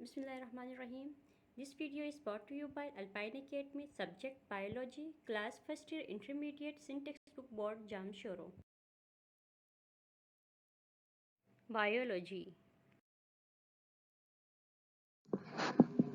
Bismillahirrahmanirrahim. This video is brought to you by Alpine Academy, subject Biology, class 1st year intermediate, syntax book board, Jamshoro. Biology.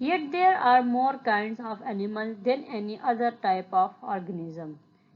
Yet there are more kinds of animals than any other type of organism.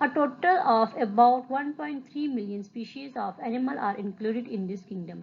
A total of about 1.3 million species of animal are included in this kingdom.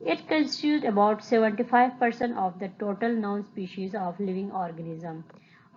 It constitutes about 75% of the total known species of living organism.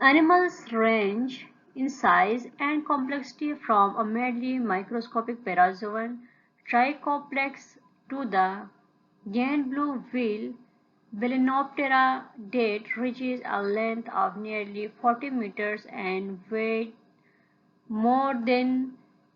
Animals range in size and complexity from a merely microscopic parazoan tricomplex to the giant blue whale Balaenoptera that reaches a length of nearly 40 meters and weighs more than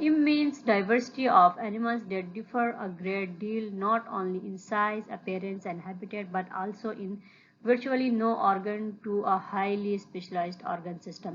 immense diversity of animals that differ a great deal, not only in size, appearance and habitat, but also in virtually no organ to a highly specialized organ system.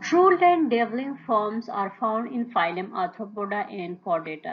True land dwelling forms are found in phylum Arthropoda and Chordata.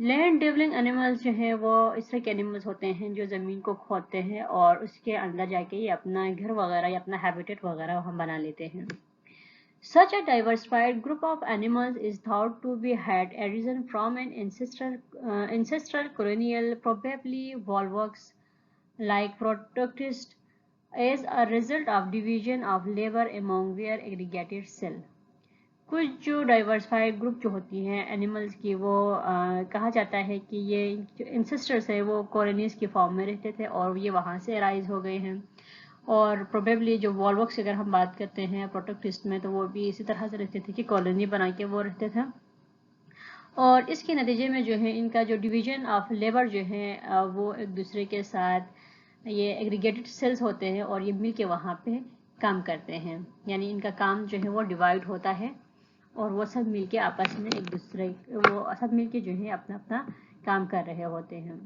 Land dwelling animals جو ہیں وہ اس طرح کے animals ہوتے ہیں جو زمین کو کھودتے ہیں اور اس کے اندر جا کے یہ اپنا گھر وغیرہ یا اپنا ہیبیٹیٹ وغیرہ ہم بنا لیتے ہیں. Such a diversified group of animals is thought to be had arisen from an ancestral colonial, probably volvox-like protists, as a result of division of labor among their aggregated cell. کچھ جو diversified group جو ہوتی ہیں animals کی وہ کہا جاتا ہے کہ یہ جو انسسٹرس ہے وہ کالونیز کی فارم میں رہتے تھے اور یہ وہاں سے ارائز ہو گئے ہیں. اور پروبیبلی جو والوکس اگر ہم بات کرتے ہیں پروٹوکٹسٹ میں تو وہ بھی اسی طرح سے رہتے تھے کہ کالونی بنا کے وہ رہتے تھے. اور اس کے نتیجے میں جو ہے ان کا جو ڈویژن آف لیبر جو ہے وہ ایک دوسرے کے ساتھ یہ ایگریگیٹڈ سیلز ہوتے ہیں اور یہ مل کے وہاں پہ کام کرتے ہیں. یعنی ان کا کام جو ہے وہ ڈیوائڈ ہوتا ہے اور وہ سب مل کے آپس میں ایک دوسرے وہ سب مل کے جو ہے اپنا اپنا کام کر رہے ہوتے ہیں.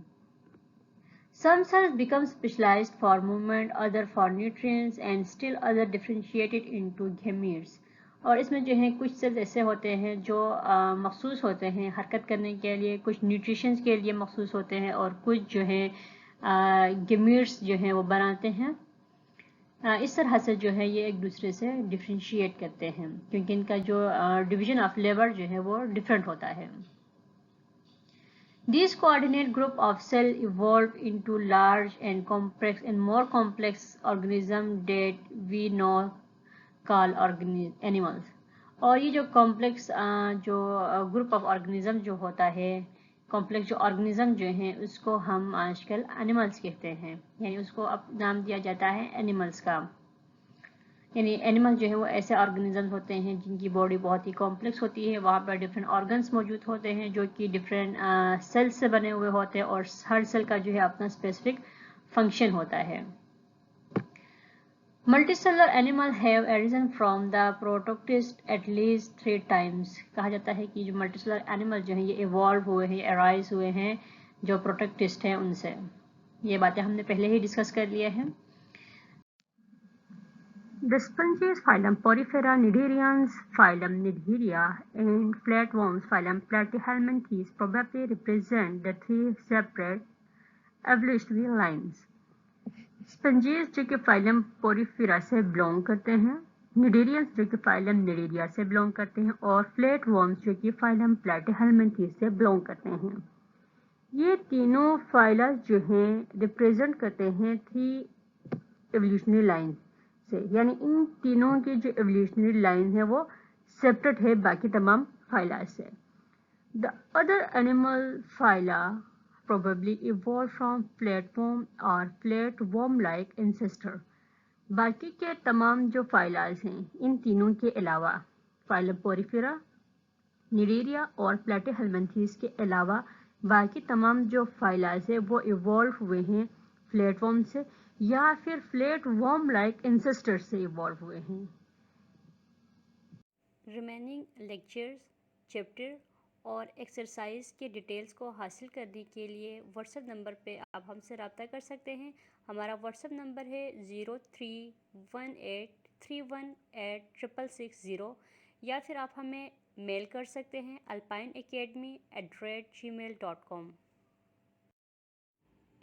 Some cells become specialized for movement, other for nutrients, and still other differentiated into gametes. اور اس میں جو ہے کچھ سیلز ایسے ہوتے ہیں جو مخصوص ہوتے ہیں حرکت کرنے کے لیے, کچھ نیوٹریشنز کے لیے مخصوص ہوتے ہیں اور کچھ جو ہے گیمیٹس جو ہیں وہ بناتے ہیں. اس طرح سے جو ہے یہ ایک دوسرے سے ڈفرینشیٹ کرتے ہیں کیونکہ ان کا جو ڈویژن آف لیبر جو ہے وہ ڈفرینٹ ہوتا ہے. These coordinate group of cells evolved into large and more complex organisms that we now call animals. اور یہ جو کمپلیکس جو گروپ آف آرگنیزم جو ہوتا ہے, کمپلیکس جو آرگنیزم جو ہیں اس کو ہم آج کل اینیملس کہتے ہیں. یعنی اس کو اب نام دیا جاتا ہے اینیملس کا. یعنی اینیمل جو ہے وہ ایسے آرگنیزم ہوتے ہیں جن کی باڈی بہت ہی کمپلیکس ہوتی ہے, وہاں پر ڈفرینٹ آرگنس موجود ہوتے ہیں جو کہ ڈفرینٹ سیلز سے بنے ہوئے ہوتے ہیں اور ہر سیل کا جو ہے اپنا اسپیسیفک فنکشن ہوتا ہے. Multicellular animals have arisen from the protoctist at least 3 times. کہا جاتا ہے کہ جو ملٹی سیلر اینیمل جو ہیں یہ ایوالو ہوئے ہیں, ارائز ہوئے ہیں جو پروٹوکٹسٹ ہیں ان سے. یہ باتیں ہم نے پہلے ہی ڈسکس کر لیے ہیں. The sponges phylum Porifera, Cnidarians phylum Cnidaria, and flatworms phylum Platyhelminthes probably represent the 3 separate evolutionary lines. Sponges جو کہ phylum Porifera سے belong کرتے ہیں, Cnidarians جو کہ phylum Cnidaria سے belong کرتے ہیں اور flatworms جو کہ phylum Platyhelminthes سے belong کرتے ہیں. یہ تینوں فائلا جو ہیں ریپریزنٹ کرتے ہیں 3 ایولیوشنری لائن سے. یعنی ان تینوں کی جو ایولیوشنری لائن ہے وہ سیپریٹ ہے باقی تمام فائلا سے. The other animal phyla probably evolved from flatworm or flatworm-like ancestor. باقی کے تمام جو فائلاز ہیں ان تینوں کے علاوہ فائلم پوریفیرا, نیڈیریا اور پلیٹیہلمنتھیز کے علاوہ باقی تمام جو فائلاز ہیں وہ ایوالو ہوئے ہیں فلیٹ وارم سے یا پھر فلیٹ وارم لائک انسسٹر سے ایوالو ہوئے ہیں. ریمیننگ لیکچرز, چیپٹر اور ایکسرسائز کے ڈیٹیلز کو حاصل کرنے کے لیے واٹس ایپ نمبر پہ آپ ہم سے رابطہ کر سکتے ہیں. ہمارا واٹس ایپ نمبر ہے 0318318660 یا پھر آپ ہمیں میل کر سکتے ہیں alpineacademy@gmail.com.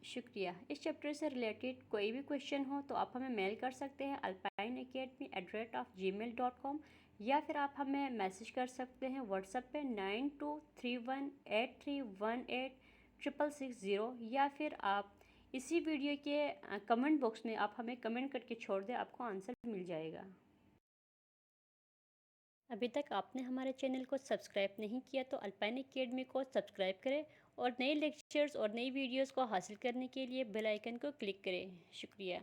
شکریہ. اس چیپٹر سے ریلیٹڈ کوئی بھی کویشچن ہو تو آپ ہمیں میل کر سکتے ہیں alpineacademy@gmail.com یا پھر آپ ہمیں میسج کر سکتے ہیں واٹس ایپ پہ 923183186660 یا پھر آپ اسی ویڈیو کے کمنٹ باکس میں آپ ہمیں کمنٹ کر کے چھوڑ دیں, آپ کو آنسر مل جائے گا. ابھی تک آپ نے ہمارے چینل کو سبسکرائب نہیں کیا تو الپائن اکیڈمی کو سبسکرائب کریں اور نئے لیکچرز اور نئی ویڈیوز کو حاصل کرنے کے لیے بیل آئیکن کو کلک کریں. شکریہ.